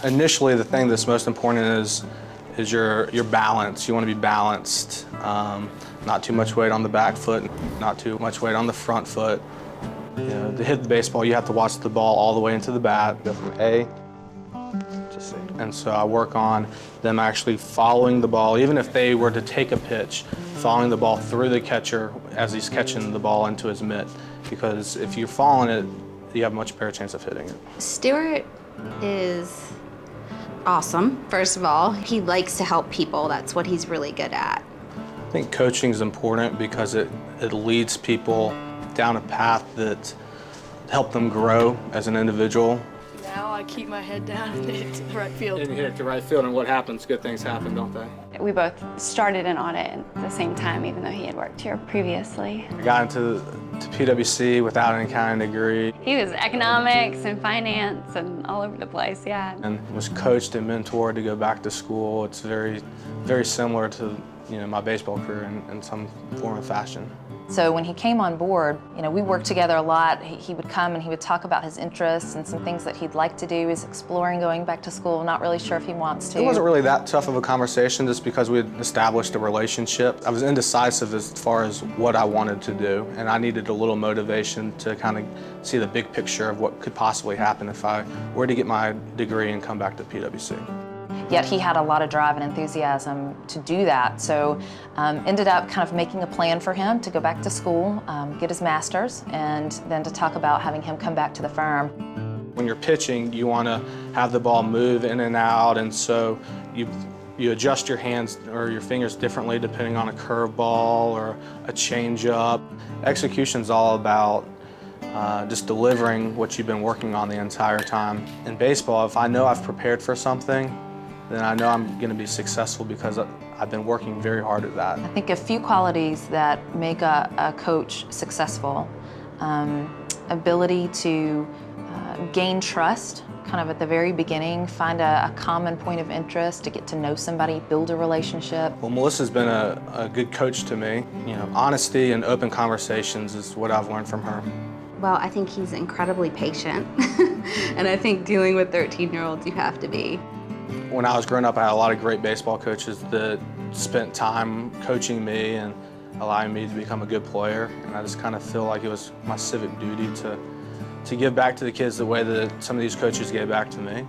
Initially, the thing that's most important is your balance. You want to be balanced. Not too much weight on the back foot, not too much weight on the front foot. You know, to hit the baseball, you have to watch the ball all the way into the bat. Go from A to C. And so I work on them actually following the ball, even if they were to take a pitch, following the ball through the catcher as he's catching the ball into his mitt. Because if you're following it, you have a much better chance of hitting it. Stewart is awesome, first of all. He likes to help people. That's what he's really good at. I think coaching is important because it leads people down a path that help them grow as an individual. Now I keep my head down and hit to the right field. And you hit it to right field, and what happens? Good things happen, don't they? We both started in audit at the same time, even though he had worked here previously. I got into PwC without an accounting degree. He was economics and finance and all over the place, yeah. And was coached and mentored to go back to school. It's very, very similar to my baseball career in some form or fashion. So when he came on board, we worked together a lot. He would come and he would talk about his interests and some things that he'd like to do. He's exploring going back to school, not really sure if he wants to. It wasn't really that tough of a conversation just because we had established a relationship. I was indecisive as far as what I wanted to do, and I needed a little motivation to kind of see the big picture of what could possibly happen if I were to get my degree and come back to PwC. Yet he had a lot of drive and enthusiasm to do that, so ended up kind of making a plan for him to go back to school, get his master's, and then to talk about having him come back to the firm. When you're pitching, you want to have the ball move in and out, and so you adjust your hands or your fingers differently depending on a curveball or a changeup. Execution's all about just delivering what you've been working on the entire time. In baseball, if I know I've prepared for something, then I know I'm going to be successful because I've been working very hard at that. I think a few qualities that make a coach successful, ability to gain trust, kind of at the very beginning, find a common point of interest, to get to know somebody, build a relationship. Well, Melissa's been a good coach to me. Honesty and open conversations is what I've learned from her. Well, I think he's incredibly patient. And I think dealing with 13-year-olds, you have to be. When I was growing up, I had a lot of great baseball coaches that spent time coaching me and allowing me to become a good player. And I just kind of feel like it was my civic duty to give back to the kids the way that some of these coaches gave back to me.